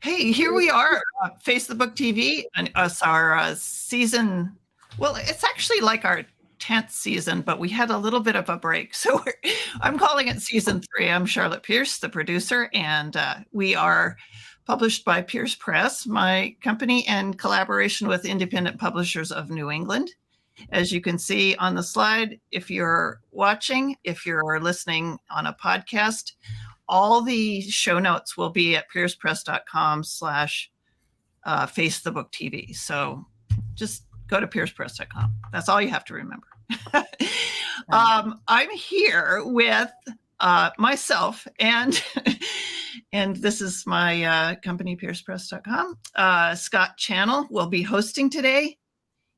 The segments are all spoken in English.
Hey, here we are, Face the Book TV, and us our season. Well, it's actually like our 10th season, but we had a little bit of a break. So I'm calling it season 3. I'm Charlotte Pierce, the producer, and we are published by Pierce Press, my company, in collaboration with Independent Publishers of New England. As you can see on the slide, if you're watching, if you're listening on a podcast, all the show notes will be at piercepress.com/face the book TV. So just go to piercepress.com. That's all you have to remember. I'm here with myself and this is my company, piercepress.com. Scott Channel will be hosting today.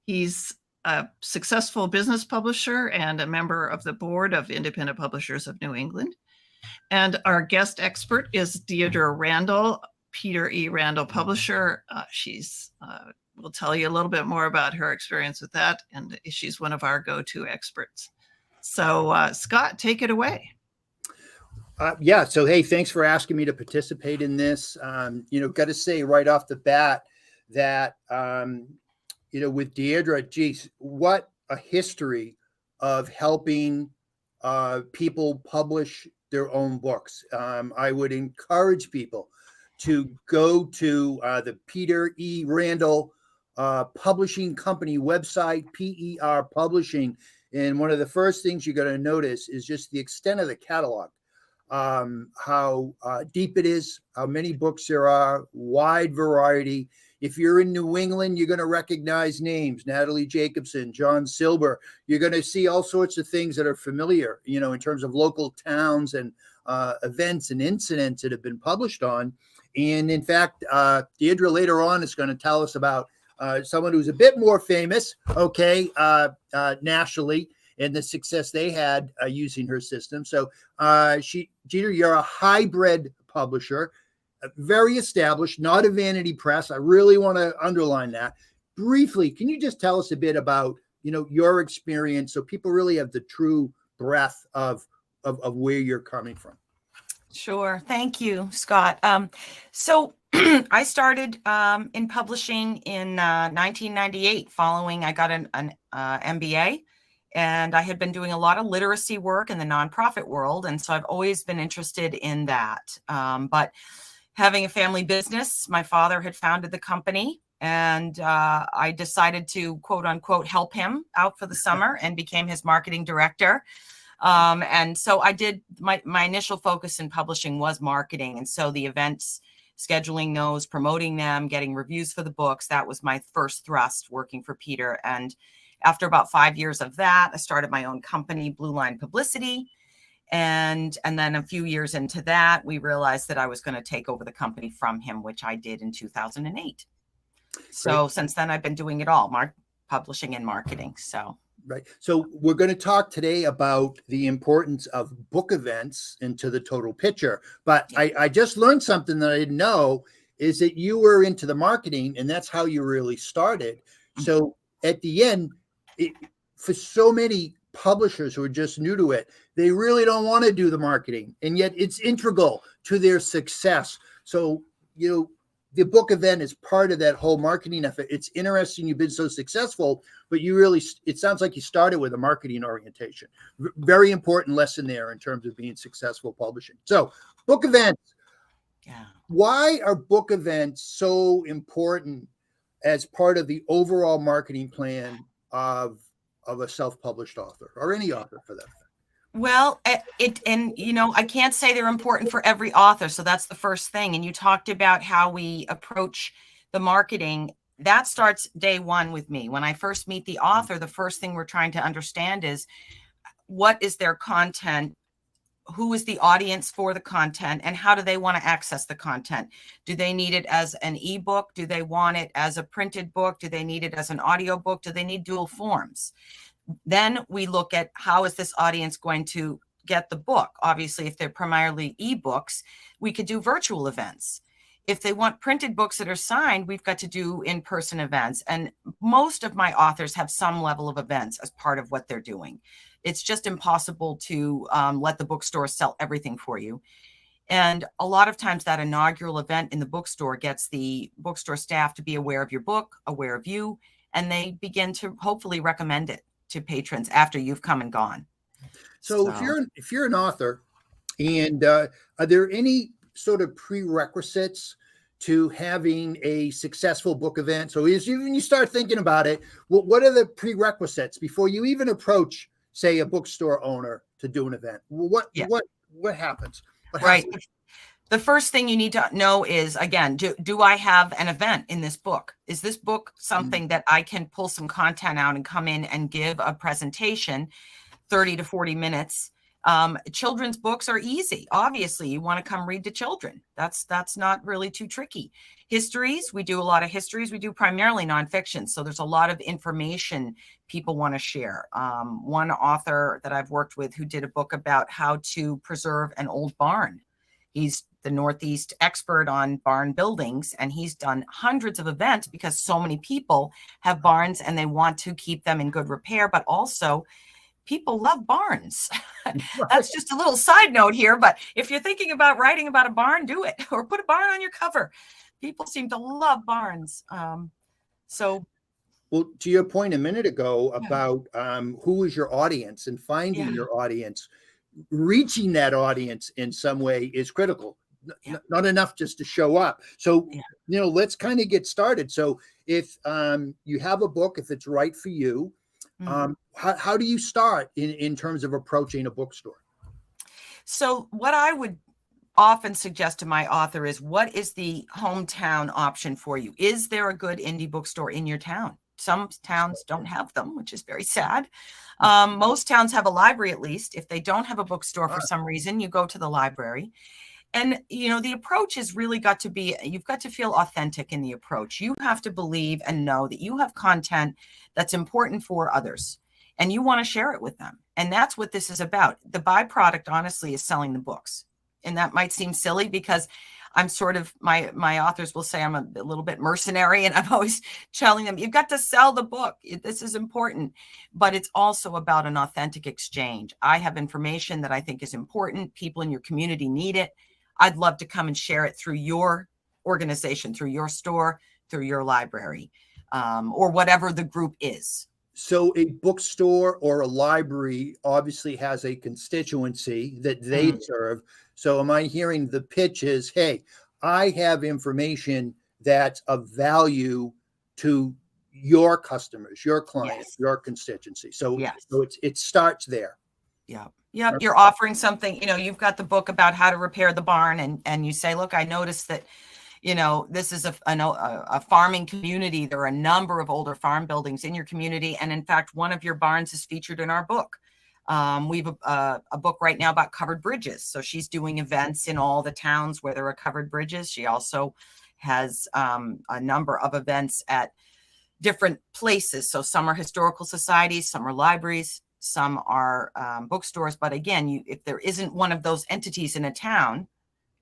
He's a successful business publisher and a member of the board of Independent Publishers of New England. And our guest expert is Deidre Randall, Peter E. Randall publisher. She's will tell you a little bit more about her experience with that, and she's one of our go-to experts. So Scott, take it away. Yeah. So, hey, thanks for asking me to participate in this. Got to say right off the bat that, with Deidre, geez, what a history of helping people publish their own books. I would encourage people to go to the Peter E. Randall Publishing Company website, PER Publishing. And one of the first things you're going to notice is just the extent of the catalog, how deep it is, how many books there are, wide variety. If you're in New England, you're going to recognize names, Natalie Jacobson, John Silber. You're going to see all sorts of things that are familiar, in terms of local towns and events and incidents that have been published on. And in fact, Deidre later on is going to tell us about someone who's a bit more famous, nationally, and the success they had using her system. So Deidre, you're a hybrid publisher, very established, not a vanity press. I really want to underline that. Briefly, can you just tell us a bit about, your experience so people really have the true breadth of where you're coming from? Sure. Thank you, Scott. So I started in publishing in 1998 following I got an MBA. And I had been doing a lot of literacy work in the nonprofit world. And so I've always been interested in that. But having a family business, my father had founded the company, and I decided to, quote unquote, help him out for the summer and became his marketing director. And so I did, my initial focus in publishing was marketing. And so the events, scheduling those, promoting them, getting reviews for the books, that was my first thrust working for Peter. And after about 5 years of that, I started my own company, Blue Line Publicity. And then a few years into that, we realized that I was going to take over the company from him, which I did in 2008. So since then, I've been doing it all, publishing and marketing. So. Right. So we're going to talk today about the importance of book events into the total picture. But I just learned something that I didn't know, is that you were into the marketing, and that's how you really started. So at the end, for so many publishers who are just new to it, they really don't want to do the marketing, and yet it's integral to their success. So, the book event is part of that whole marketing effort. It's interesting you've been so successful, but it sounds like you started with a marketing orientation. Very important lesson there in terms of being successful publishing. So book events. Yeah. Why are book events so important as part of the overall marketing plan of a self-published author, or any author for that fact? Well, I can't say they're important for every author. So that's the first thing. And you talked about how we approach the marketing. That starts day one with me. When I first meet the author, the first thing we're trying to understand is, what is their content? Who is the audience for the content, and how do they want to access the content? Do they need it as an ebook? Do they want it as a printed book? Do they need it as an audio book? Do they need dual forms? Then we look at, how is this audience going to get the book? Obviously, if they're primarily ebooks, we could do virtual events. If they want printed books that are signed, we've got to do in-person events. And most of my authors have some level of events as part of what they're doing. It's just impossible to let the bookstore sell everything for you. And a lot of times that inaugural event in the bookstore gets the bookstore staff to be aware of your book, aware of you, and they begin to hopefully recommend it to patrons after you've come and gone. So if you're an author, and are there any sort of prerequisites to having a successful book event? So when you start thinking about it, what are the prerequisites before you even approach, say, a bookstore owner to do an event? What happens? Right. The first thing you need to know is, again, do I have an event in this book? Is this book something that I can pull some content out and come in and give a presentation, 30 to 40 minutes? Children's books are easy. Obviously, you want to come read to children. That's not really too tricky. Histories, we do a lot of histories. We do primarily nonfiction. So there's a lot of information people want to share. One author that I've worked with who did a book about how to preserve an old barn. He's the Northeast expert on barn buildings, and he's done hundreds of events because so many people have barns and they want to keep them in good repair, but also people love barns. That's just a little side note here, but if you're thinking about writing about a barn, do it, or put a barn on your cover. People seem to love barns. Well, to your point a minute ago about who is your audience and finding your audience, reaching that audience in some way is critical. Not enough just to show up. So, let's kind of get started. So if you have a book, if it's right for you, how do you start in terms of approaching a bookstore? So what I would often suggest to my author is, what is the hometown option for you? Is there a good indie bookstore in your town? Some towns don't have them, which is very sad. Most towns have a library, at least. If they don't have a bookstore for some reason, you go to the library. And, the approach has really got to be, you've got to feel authentic in the approach. You have to believe and know that you have content that's important for others and you want to share it with them. And that's what this is about. The byproduct, honestly, is selling the books. And that might seem silly because I'm sort of, my authors will say I'm a little bit mercenary, and I'm always telling them, you've got to sell the book. This is important, but it's also about an authentic exchange. I have information that I think is important. People in your community need it. I'd love to come and share it through your organization, through your store, through your library, or whatever the group is. So a bookstore or a library obviously has a constituency that they serve. So am I hearing the pitch is, hey, I have information that's of value to your customers, your clients, your constituency. So, so it starts there. Yeah. Yep. You're offering something, you've got the book about how to repair the barn, and you say, look, I noticed that, this is a farming community. There are a number of older farm buildings in your community. And in fact, one of your barns is featured in our book. We have a book right now about covered bridges. So she's doing events in all the towns where there are covered bridges. She also has a number of events at different places. So some are historical societies, some are libraries, some are bookstores. But again, if there isn't one of those entities in a town,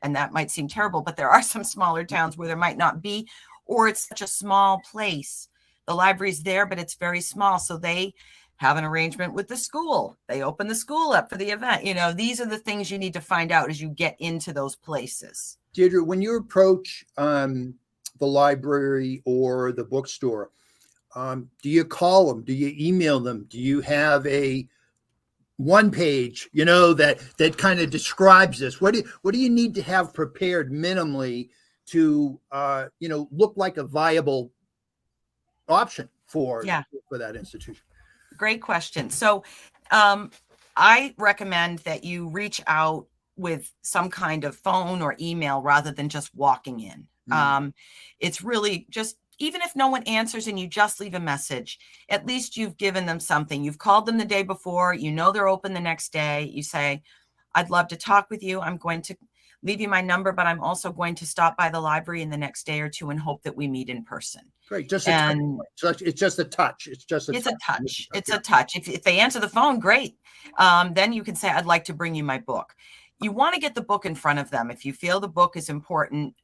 and that might seem terrible, but there are some smaller towns where there might not be, or it's such a small place. The library's there, but it's very small. So they have an arrangement with the school. They open the school up for the event. These are the things you need to find out as you get into those places. Deidre, when you approach the library or the bookstore, do you call them? Do you email them? Do you have a one page, that kind of describes this? What do you need to have prepared minimally to, look like a viable option for that institution? Great question. So I recommend that you reach out with some kind of phone or email rather than just walking in. It's really just, even if no one answers and you just leave a message, at least you've given them something. You've called them the day before, they're open the next day. You say, I'd love to talk with you. I'm going to leave you my number, but I'm also going to stop by the library in the next day or two and hope that we meet in person. Great. It's just a touch. It's a touch. If they answer the phone, great. Then you can say, I'd like to bring you my book. You want to get the book in front of them. If you feel the book is important,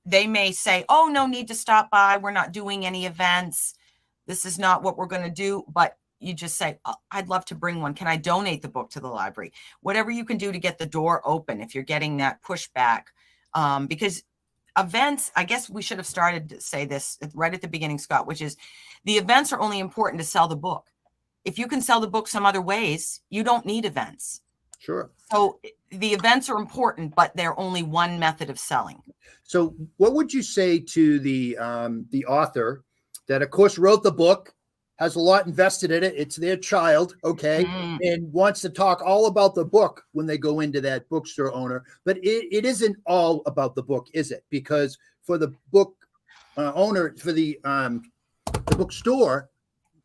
they may say, oh, no need to stop by. We're not doing any events. This is not what we're going to do. But you just say, "Oh, I'd love to bring one. Can I donate the book to the library?" Whatever you can do to get the door open if you're getting that pushback. Because events, I guess we should have started to say this right at the beginning, Scott, which is the events are only important to sell the book. If you can sell the book some other ways, you don't need events. Sure. So the events are important, but they're only one method of selling. So what would you say to the author that, of course, wrote the book, has a lot invested in it, it's their child, okay, and wants to talk all about the book when they go into that bookstore owner, but it isn't all about the book, is it? Because for the book owner, for the bookstore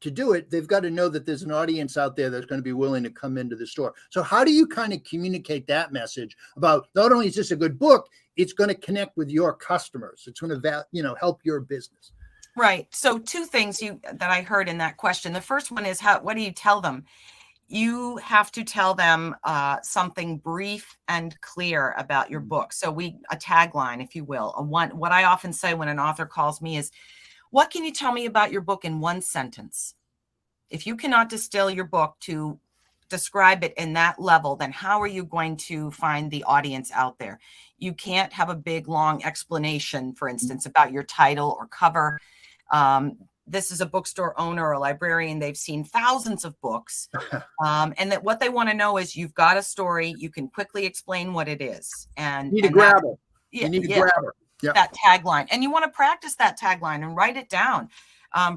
to do it, they've got to know that there's an audience out there that's going to be willing to come into the store. So how do you kind of communicate that message about not only is this a good book, it's going to connect with your customers. It's going to, help your business. Right. So two things that I heard in that question. The first one is what do you tell them? You have to tell them something brief and clear about your book. So a tagline, if you will. What I often say when an author calls me is, what can you tell me about your book in one sentence? If you cannot distill your book to describe it in that level, then how are you going to find the audience out there? You can't have a big, long explanation, for instance, about your title or cover. This is a bookstore owner or a librarian. They've seen thousands of books. And that what they want to know is you've got a story. You can quickly explain what it is. And you need a grabber. You need a grabber. Yep. That tagline. And you want to practice that tagline and write it down.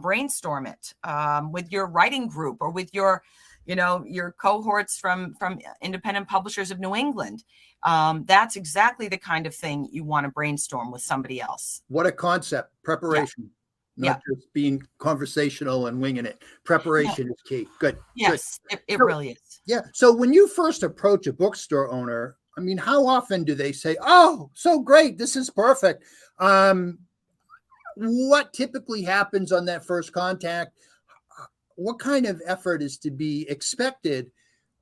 Brainstorm it with your writing group or with your cohorts from independent publishers of New England. That's exactly the kind of thing you want to brainstorm with somebody else. What a concept. Preparation. Not just being conversational and winging it. Preparation is key. Good. Yes, good. It really is. Yeah. So when you first approach a bookstore owner, I mean, how often do they say, "Oh, so great, this is perfect"? What typically happens on that first contact? What kind of effort is to be expected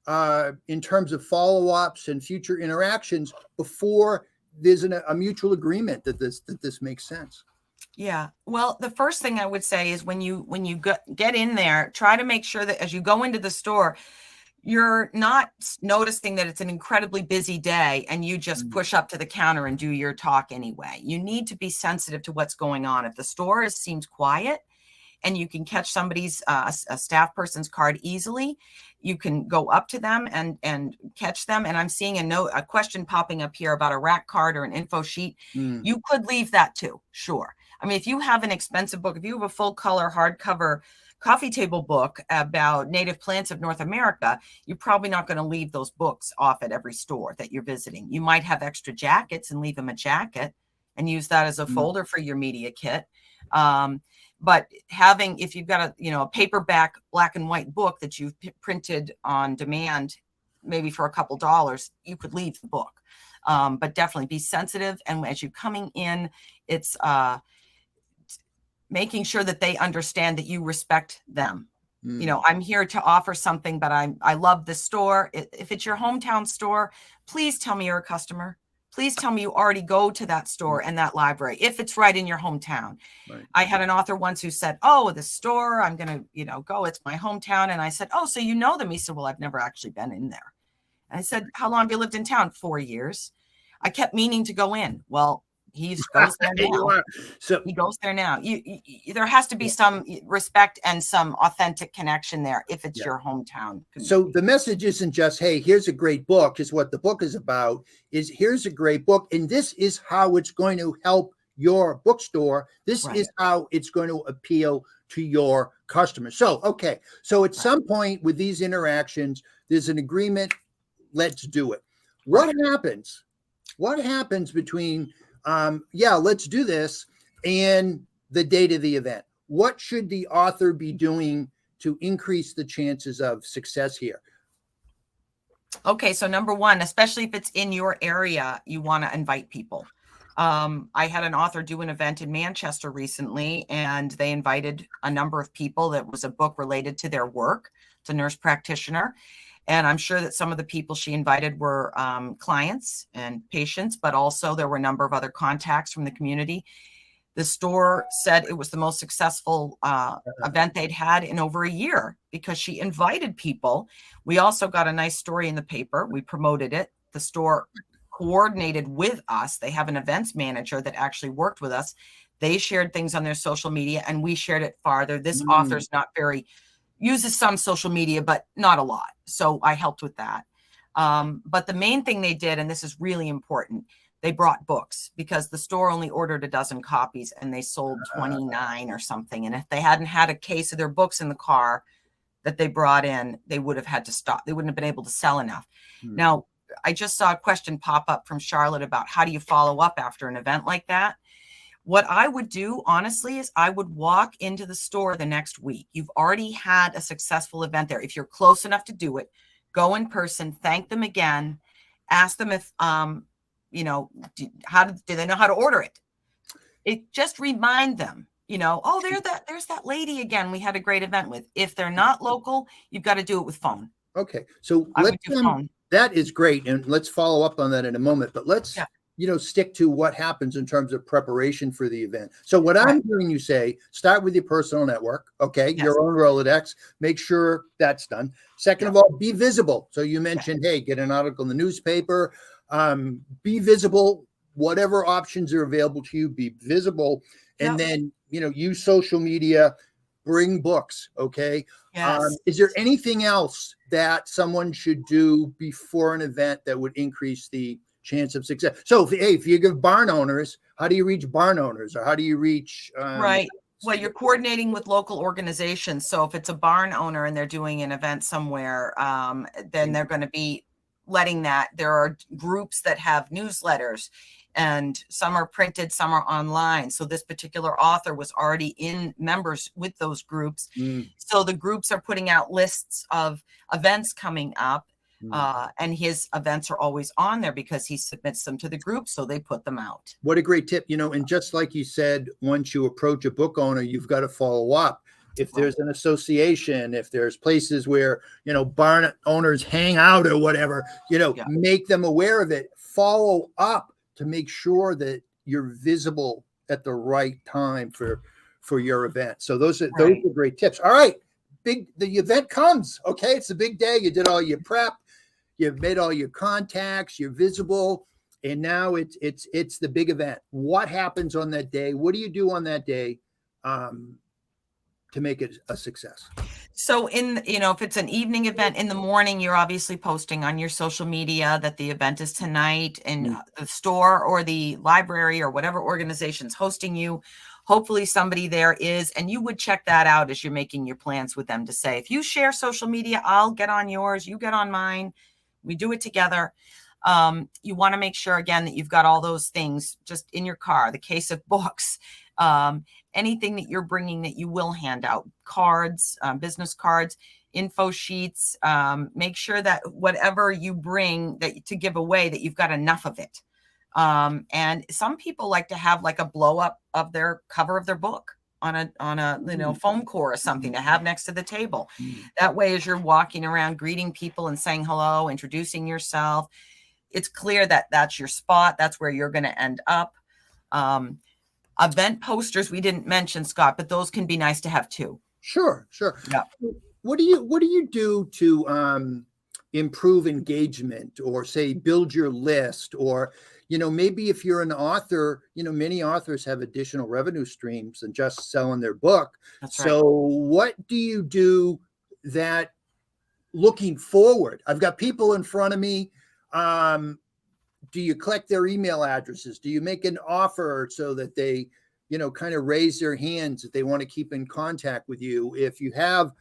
in terms of follow-ups and future interactions before there's a mutual agreement that this makes sense? Yeah. Well, the first thing I would say is when you get in there, try to make sure that as you go into the store, you're not noticing that it's an incredibly busy day and you just push up to the counter and do your talk anyway. You need to be sensitive to what's going on. If the store seems quiet and you can catch somebody's a staff person's card easily, you can go up to them and catch them. And I'm seeing a question popping up here about a rack card or an info sheet. You could leave that too. Sure. I mean, if you have an expensive book, if you have a full color hardcover coffee table book about native plants of North America, you're probably not going to leave those books off at every store that you're visiting. You might have extra jackets and leave them a jacket and use that as a folder for your media kit. But if you've got a paperback black and white book that you've printed on demand, maybe for a couple dollars, you could leave the book. But definitely be sensitive. And as you're coming in, it's making sure that they understand that you respect them. I'm here to offer something, but I love the store. If it's your hometown store, please tell me you're a customer. Please tell me you already go to that store and that library if it's right in your hometown. Right. I had an author once who said, "Oh, the store, I'm going to, go. It's my hometown." And I said, "Oh, so you know them?" He said, "Well, I've never actually been in there." And I said, "How long have you lived in town?" 4 years. I kept meaning to go in. Well, he goes there now. He goes there now. There has to be some respect and some authentic connection there if it's your hometown community. So the message isn't just, "Hey, here's a great book," is what the book is about, is here's a great book, and this is how it's going to help your bookstore. This is how it's going to appeal to your customers. So, okay. So at some point with these interactions, there's an agreement. Let's do it. What happens? What happens between let's do this, and the date of the event? What should the author be doing to increase the chances of success here? Okay, so number one, especially if it's in your area, you want to invite people. I had an author do an event in Manchester recently, and they invited a number of people. That was a book related to their work. It's a nurse practitioner. And I'm sure that some of the people she invited were clients and patients, but also there were a number of other contacts from the community. The store said it was the most successful event they'd had in over a year because she invited people. We also got a nice story in the paper. We promoted it. The store coordinated with us. They have an events manager that actually worked with us. They shared things on their social media and we shared it farther. This author's not uses some social media, but not a lot. So I helped with that. But the main thing they did, and this is really important, they brought books because the store only ordered a dozen copies and they sold 29 or something. And if they hadn't had a case of their books in the car that they brought in, they would have had to stop. They wouldn't have been able to sell enough. Now, I just saw a question pop up from Charlotte about how do you follow up after an event like that? What I would do, honestly, is I would walk into the store the next week. You've already had a successful event there. If you're close enough to do it, go in person, thank them again, ask them if, do they know how to order it? It just remind them, oh, there's that lady again we had a great event with. If they're not local, you've got to do it with phone. Okay. So phone. That is great. And let's follow up on that in a moment, but let's, stick to what happens in terms of preparation for the event. So what I'm hearing you say, start with your personal network. Okay. Yes. Your own Rolodex, make sure that's done. Second of all, be visible. So you mentioned, hey, get an article in the newspaper, be visible, whatever options are available to you, be visible. And then, use social media, bring books. Okay. Yes. Is there anything else that someone should do before an event that would increase the chance of success? So if you give barn owners, how do you reach barn owners, or how do you reach right? Well, you're coordinating with local organizations. So if it's a barn owner and they're doing an event somewhere, then they're going to be letting that. There are groups that have newsletters, and some are printed, some are online. So this particular author was already in members with those groups. So the groups are putting out lists of events coming up. And his events are always on there because he submits them to the group. So they put them out. What a great tip. And just like you said, once you approach a book owner, you've got to follow up. If there's an association, if there's places where, barn owners hang out or whatever, make them aware of it, follow up to make sure that you're visible at the right time for your event. So those are great tips. All right. The event comes. Okay. It's a big day. You did all your prep. You've made all your contacts, you're visible, and now it's the big event. What happens on that day? What do you do on that day to make it a success? So if it's an evening event in the morning, you're obviously posting on your social media that the event is tonight, and the store or the library or whatever organization's hosting you. Hopefully somebody there is, and you would check that out as you're making your plans with them to say, if you share social media, I'll get on yours, you get on mine. We do it together. You want to make sure, again, that you've got all those things just in your car, the case of books, anything that you're bringing that you will hand out, cards, business cards, info sheets. Make sure that whatever you bring to give away, that you've got enough of it. And some people like to have like a blow up of their cover of their book on a foam core or something to have next to the table. That way, as you're walking around greeting people and saying hello, introducing yourself, it's clear that that's your spot. That's where you're going to end up. Event posters we didn't mention, Scott, but those can be nice to have too. Sure. Yeah. What do you do to improve engagement, or say build your list, or maybe if you're an author, many authors have additional revenue streams than just selling their book. That's so what do you do that looking forward? I've got people in front of me. Do you collect their email addresses? Do you make an offer so that they, kind of raise their hands if they want to keep in contact with you? If you have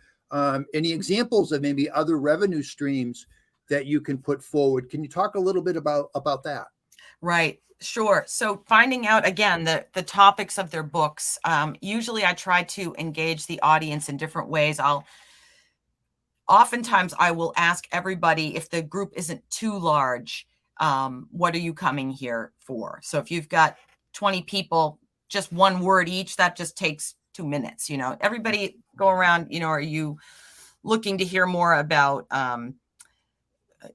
any examples of maybe other revenue streams that you can put forward, can you talk a little bit about that? Right. Sure. So finding out, again, the topics of their books. Usually I try to engage the audience in different ways. Oftentimes I will ask everybody, if the group isn't too large, what are you coming here for? So if you've got 20 people, just one word each, that just takes 2 minutes. Everybody go around, are you looking to hear more about, and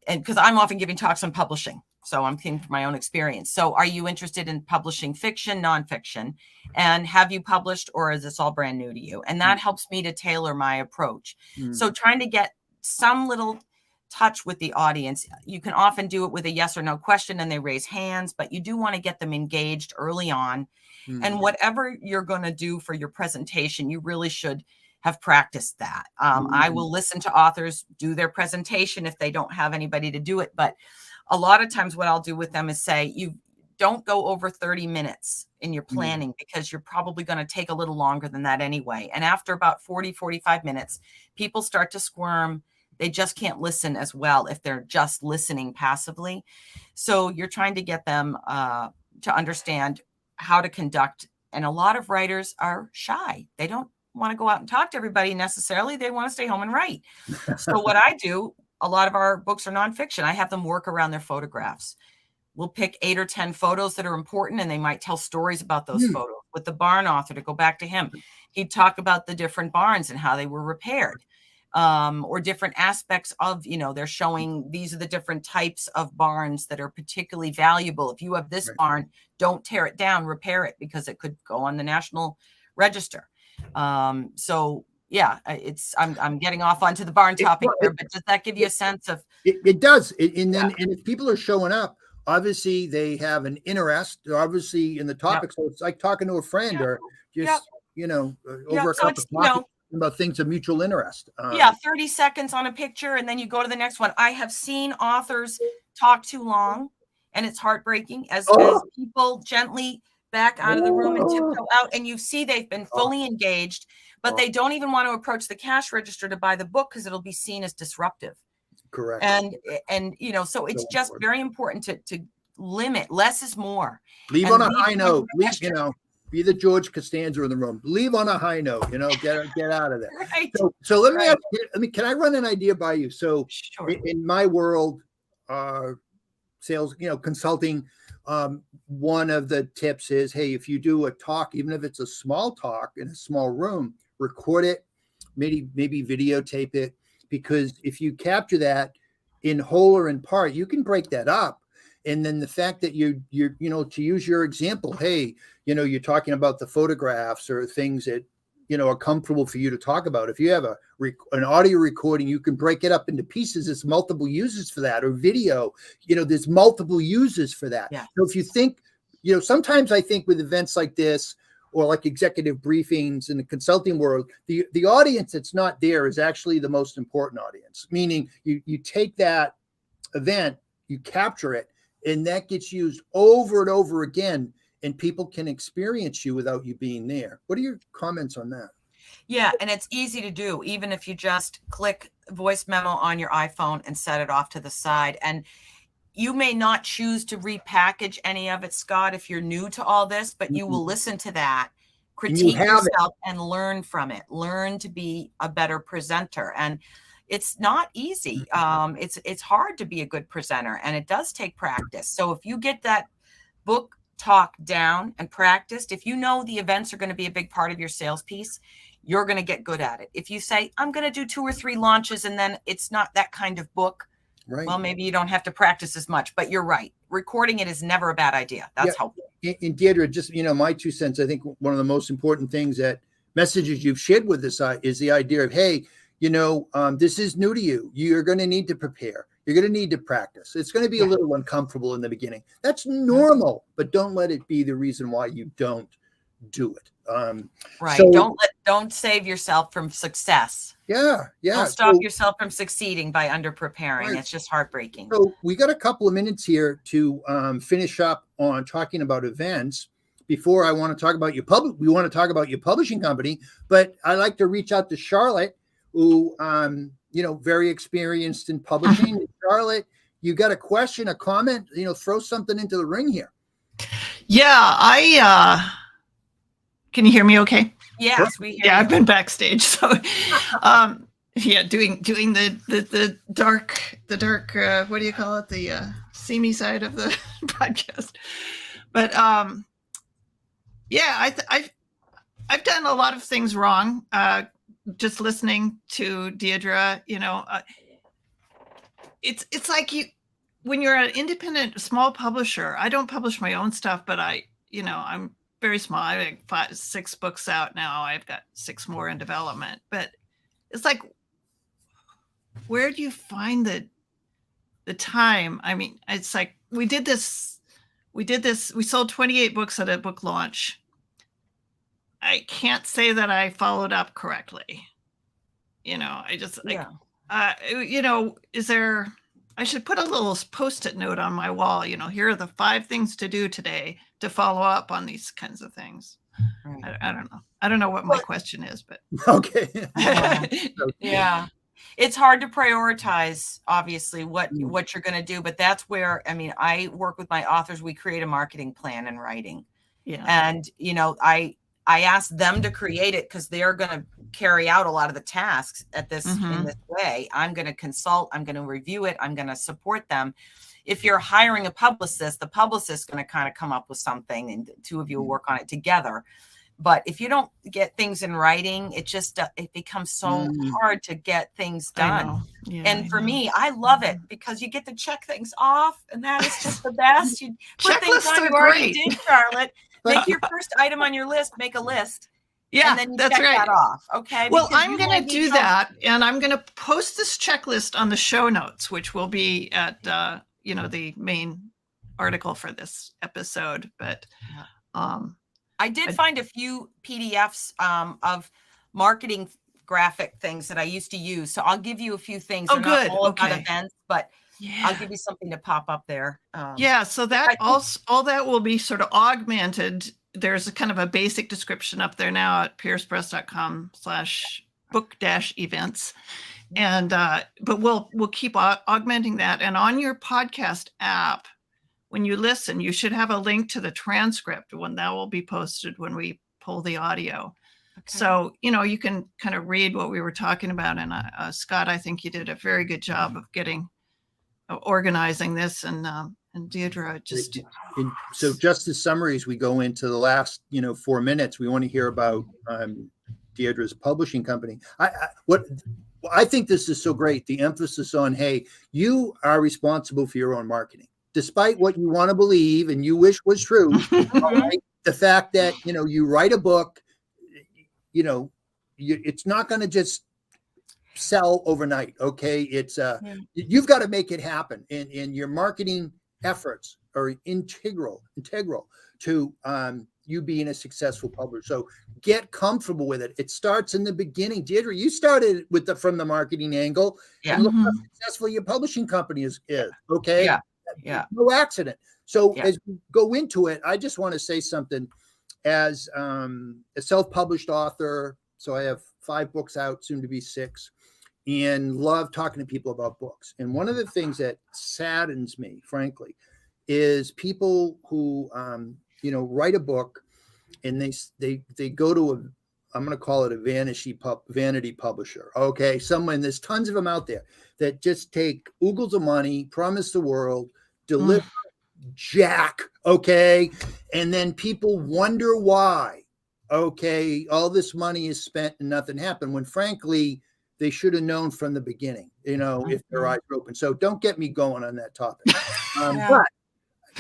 because I'm often giving talks on publishing. So I'm thinking from my own experience. So are you interested in publishing fiction, nonfiction? And have you published, or is this all brand new to you? And that helps me to tailor my approach. So trying to get some little touch with the audience. You can often do it with a yes or no question and they raise hands, but you do want to get them engaged early on. And whatever you're going to do for your presentation, you really should have practiced that. I will listen to authors do their presentation if they don't have anybody to do it. But a lot of times what I'll do with them is say, you don't go over 30 minutes in your planning because you're probably going to take a little longer than that anyway. And after about 40, 45 minutes, people start to squirm. They just can't listen as well if they're just listening passively. So you're trying to get them to understand how to conduct. And a lot of writers are shy. They don't want to go out and talk to everybody necessarily. They want to stay home and write. So what I do, a lot of our books are nonfiction. I have them work around their photographs. We'll pick 8 or 10 photos that are important, and they might tell stories about those photos. With the barn author, to go back to him, he'd talk about the different barns and how they were repaired. Or different aspects of, they're showing these are the different types of barns that are particularly valuable. If you have this barn, don't tear it down, repair it, because it could go on the National Register. So yeah, I'm getting off onto the barn topic here, but does that give you a sense of? It does. And if people are showing up, obviously they have an interest, obviously, in the topic. So it's like talking to a friend or just, over a cup of coffee. About things of mutual interest. 30 seconds on a picture and then you go to the next one. I have seen authors talk too long, and it's heartbreaking as people gently back out of the room and tiptoe out, and you see they've been fully engaged, but they don't even want to approach the cash register to buy the book because it'll be seen as disruptive. Correct. And so it's just very important to limit. Less is more. Leave on a high note. Be the George Costanza in the room. Leave on a high note, get out of there. Right. So let me ask you, can I run an idea by you? So sure. in my world, sales, consulting, one of the tips is, hey, if you do a talk, even if it's a small talk in a small room, record it, maybe videotape it, because if you capture that in whole or in part, you can break that up. And then the fact that you're to use your example, hey, you're talking about the photographs or things that, are comfortable for you to talk about. If you have an audio recording, you can break it up into pieces. There's multiple uses for that, or video, there's multiple uses for that. Yeah. So if you think, sometimes I think with events like this, or like executive briefings in the consulting world, the audience that's not there is actually the most important audience, meaning you take that event, you capture it, and that gets used over and over again, and people can experience you without you being there. What are your comments on that? Yeah, and it's easy to do, even if you just click voice memo on your iPhone and set it off to the side. And you may not choose to repackage any of it, Scott, if you're new to all this, but you will listen to that, critique yourself, and learn from it. Learn to be a better presenter. And it's not easy. It's hard to be a good presenter, and it does take practice. So if you get that book talk down and practiced, if you know the events are going to be a big part of your sales piece, you're going to get good at it. If you say, I'm going to do 2 or 3 launches, and then it's not that kind of book, well, maybe you don't have to practice as much. But you're right. Recording it is never a bad idea. That's helpful. And Deidre, just, my 2 cents, I think one of the most important things that messages you've shared with us is the idea of, hey, this is new to you. You're going to need to prepare. You're going to need to practice. It's going to be a little uncomfortable in the beginning. That's normal, but don't let it be the reason why you don't do it. Right. So, don't save yourself from success. Yeah. Don't stop yourself from succeeding by under preparing. Right. It's just heartbreaking. So we got a couple of minutes here to finish up on talking about events. Before I want to talk about we want to talk about your publishing company, but I like to reach out to Charlotte, who, very experienced in publishing. Charlotte, you got a question, a comment, throw something into the ring here. Yeah, can you hear me okay? Yes, we hear you. I've been backstage. So, doing the dark, what do you call it? The seamy side of the podcast. But, I've done a lot of things wrong. Just listening to Deidre, it's like when you're an independent small publisher, I don't publish my own stuff, but I'm very small. I have 6 books out now. I've got 6 more in development, but it's like, where do you find the time? I mean, it's like, we sold 28 books at a book launch. I can't say that I followed up correctly. I just I should put a little Post-it note on my wall, here are the 5 things to do today to follow up on these kinds of things. Right. I don't know. I don't know what my question is, but. Okay. Yeah. It's hard to prioritize, obviously, what you're going to do, but that's where, I work with my authors. We create a marketing plan in writing. Yeah. And, I ask them to create it because they're going to carry out a lot of the tasks in this way. I'm going to consult, I'm going to review it, I'm going to support them. If you're hiring a publicist, the publicist is going to kind of come up with something and 2 of you will work on it together. But if you don't get things in writing, it becomes so hard to get things done. And for me, I love it because you get to check things off, and that is just the best. You put things on you already did, Charlotte. Make your first item on your list, make a list. Yeah, and then you that's check right. that off. Okay. Well, I'm going to do that, and I'm going to post this checklist on the show notes, which will be at the main article for this episode. But I did find a few PDFs of marketing graphic things that I used to use. So I'll give you a few things. Oh, They're good. Not all Okay. about events, but I'll give you something to pop up there. So that all that will be sort of augmented. There's a kind of a basic description up there now at piercepress.com/book-events. And, but we'll keep augmenting that. And on your podcast app, when you listen, you should have a link to the transcript when that will be posted when we pull the audio. Okay. So, you can kind of read what we were talking about. And Scott, I think you did a very good job of organizing this. And Deidre, so just the summaries, we go into the last, 4 minutes. We want to hear about Deidre's publishing company. I think this is so great. The emphasis on, hey, you are responsible for your own marketing. Despite what you want to believe and you wish was true, right? The fact that, you write a book, it's not going to just sell overnight. Okay. It's you've got to make it happen. And your marketing efforts are integral to you being a successful publisher. So get comfortable with it. It starts in the beginning. Deidre, you started from the marketing angle. Yeah. And look how successful your publishing company is. Okay. Yeah. No accident. So as we go into it, I just want to say something as a self-published author. So I have 5 books out, soon to be 6, and love talking to people about books. And one of the things that saddens me, frankly, is people who, write a book and they go to I'm going to call it a vanity publisher. Okay. There's tons of them out there that just take oogles of money, promise the world, deliver jack. Okay. And then people wonder why, okay, all this money is spent and nothing happened, when frankly, they should have known from the beginning, if their eyes were open. So don't get me going on that topic. But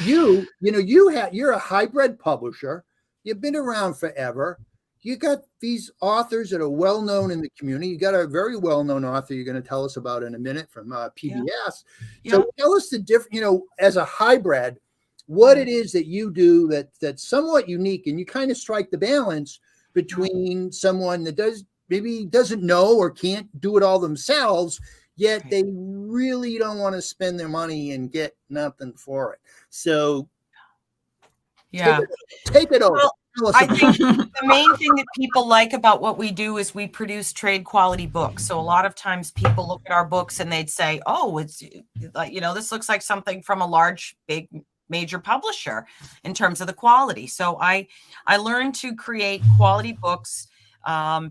you're a hybrid publisher. You've been around forever. You got these authors that are well-known in the community. You got a very well-known author you're going to tell us about in a minute from PBS. Yeah. So tell us the different, as a hybrid, what it is that you do that's somewhat unique, and you kind of strike the balance between someone that doesn't know or can't do it all themselves, yet they really don't want to spend their money and get nothing for it. So take it over. Well, I think the main thing that people like about what we do is we produce trade quality books. So a lot of times people look at our books and they'd say, oh, it's like, this looks like something from a large, big, major publisher in terms of the quality. So I learned to create quality books.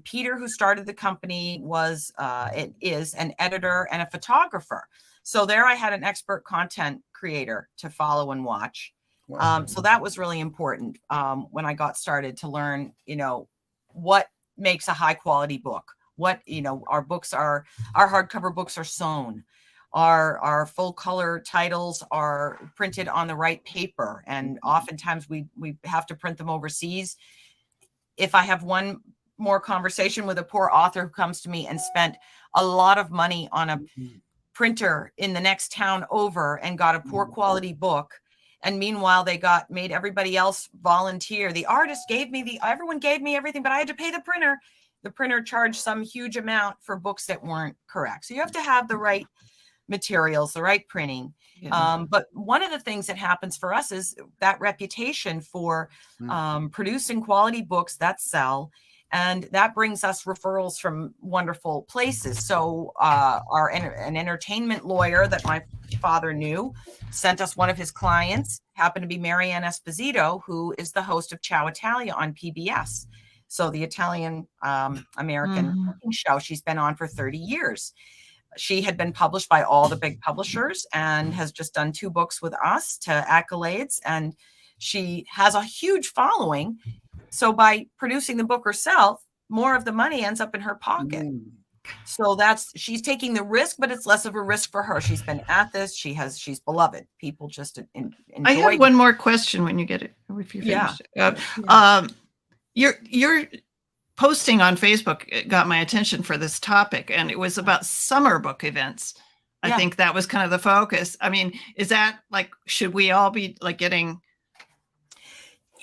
Peter, who started the company, is an editor and a photographer. So there I had an expert content creator to follow and watch. Wow. So that was really important when I got started to learn, what makes a high quality book. What, our hardcover books are sewn. our full color titles are printed on the right paper. And oftentimes we have to print them overseas. If I have one more conversation with a poor author who comes to me and spent a lot of money on a printer in the next town over and got a poor quality book, and meanwhile they made everybody else volunteer. The artist gave me everyone gave me everything, but I had to pay the printer. The printer charged some huge amount for books that weren't correct. So you have to have the right materials, the right printing. Yeah. But one of the things that happens for us is that reputation for producing quality books that sell. And that brings us referrals from wonderful places. So an entertainment lawyer that my father knew sent us one of his clients, happened to be Marianne Esposito, who is the host of Ciao Italia on PBS. So the Italian American cooking show, she's been on for 30 years. She had been published by all the big publishers and has just done 2 books with us to accolades. And she has a huge following. So by producing the book herself, more of the money ends up in her pocket. So she's taking the risk, but it's less of a risk for her. She's been at this. She's beloved. People just enjoy. I have one more question when you get it. If you finish. Your posting on Facebook got my attention for this topic, and it was about summer book events. I think that was kind of the focus. I mean, is that like, should we all be like getting?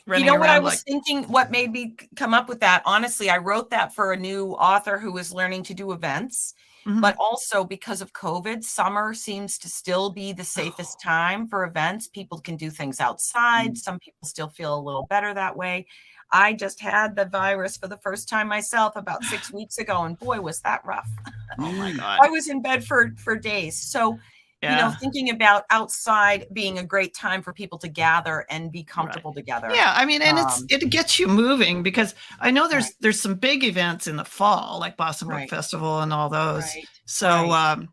You know what I was thinking, what made me come up with that? Honestly, I wrote that for a new author who was learning to do events, but also because of COVID, summer seems to still be the safest time for events. People can do things outside. Some people still feel a little better that way. I just had the virus for the first time myself about 6 weeks ago, and boy, was that rough. Oh my God. I was in bed for days. So thinking about outside being a great time for people to gather and be comfortable together. Yeah, I mean, and it gets you moving, because I know there's some big events in the fall, like Boston Book Festival and all those. Right. So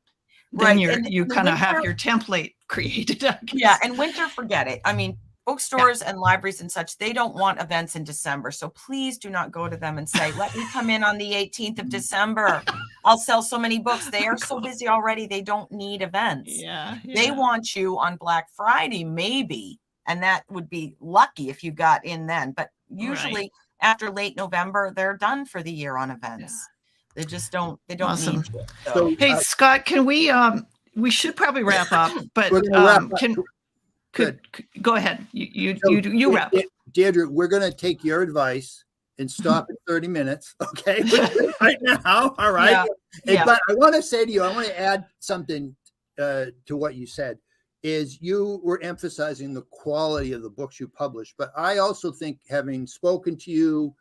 then you kind of have your template created. Yeah, and winter, forget it. I mean, bookstores and libraries and such, they don't want events in December. So please do not go to them and say, let me come in on the 18th of December. I'll sell so many books. They are so busy already. They don't need events. Yeah. They want you on Black Friday, maybe. And that would be lucky if you got in then. But usually after late November, they're done for the year on events. Yeah. They just don't, need you. So, hey, Scott, can we should probably wrap up, but go ahead. You wrap. Deidre, we're going to take your advice and stop at 30 minutes. Okay. Right now. All right. Yeah. But I want to say to you, I want to add something to what you said. Is you were emphasizing the quality of the books you publish, but I also think, having spoken to you,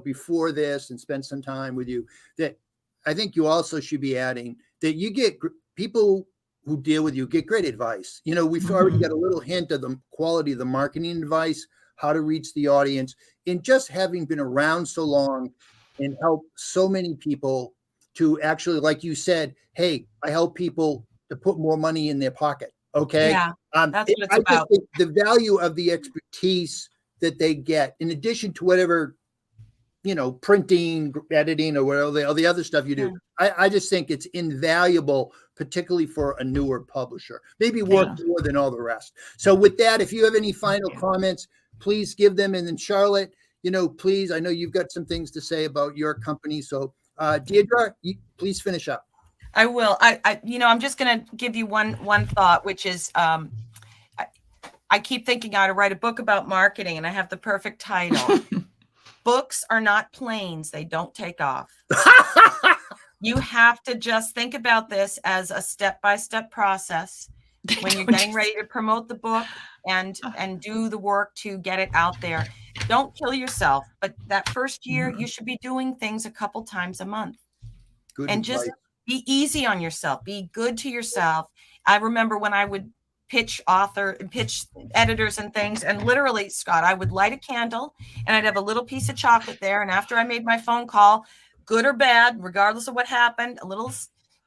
before this and spent some time with you, that I think you also should be adding that you get people who deal with you get great advice. We've already got a little hint of the quality of the marketing advice, how to reach the audience, and just having been around so long and help so many people to actually, like you said, hey, I help people to put more money in their pocket. Okay. Yeah, that's what it's about. Just think the value of the expertise that they get, in addition to whatever, printing, editing, or whatever all the other stuff you do. I just think it's invaluable, particularly for a newer publisher, maybe worth more than all the rest. So with that, if you have any final comments, please give them. And then Charlotte, please, I know you've got some things to say about your company. So Deidre, please finish up. I will. I'm just going to give you one thought, which is, I keep thinking I ought to write a book about marketing, and I have the perfect title. Books are not planes. They don't take off. You have to just think about this as a step-by-step process when you're getting ready to promote the book and do the work to get it out there. Don't kill yourself. But that first year, you should be doing things a couple times a month. Good and advice. Just be easy on yourself. Be good to yourself. I remember when I would pitch editors and things, and literally, Scott, I would light a candle and I'd have a little piece of chocolate there. And after I made my phone call, good or bad, regardless of what happened, a little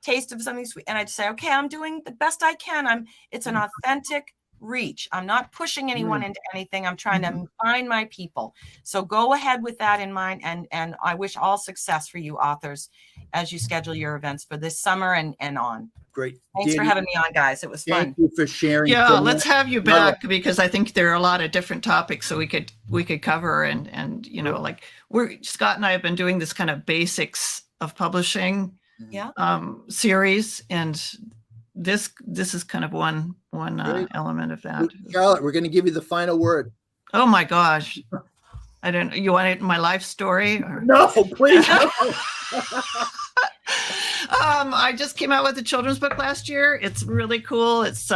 taste of something sweet, and I'd say, okay, I'm doing the best I can. It's an authentic reach. I'm not pushing anyone into anything. I'm trying to find my people. So go ahead with that in mind. And I wish all success for you authors as you schedule your events for this summer and on. Great. Thanks for Deidre, having me on, guys. It was fun. thank you for sharing. Yeah, so let's much. have you back because I think there are a lot of different topics so we could cover and you know, like Scott and I have been doing this kind of basics of publishing Yeah. series, and this is kind of one element of that. Charlotte, we're going to give you the final word. Oh my gosh. You want it in my life story? Or? No, please. No. I just came out with a children's book last year. It's really cool. It's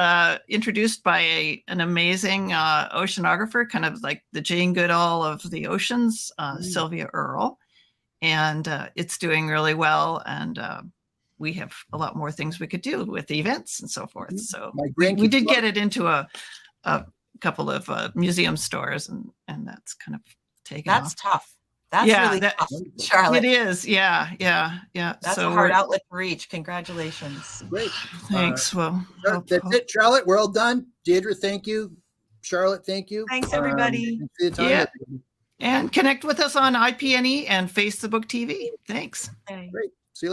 introduced by an amazing oceanographer, kind of like the Jane Goodall of the oceans, Sylvia Earle. And it's doing really well. And we have a lot more things we could do with the events and so forth. So we did get it into a couple of museum stores, and that's kind of taken off. That's tough. That's really tough, Charlotte. It is. Yeah. That's a hard outlet to reach. Congratulations. Great. Thanks. Well, that's it, Charlotte. We're all done. Deidre, thank you. Charlotte, thank you. Thanks, everybody. Yeah. And connect with us on IPNE and Facebook TV. Thanks. Okay. Great.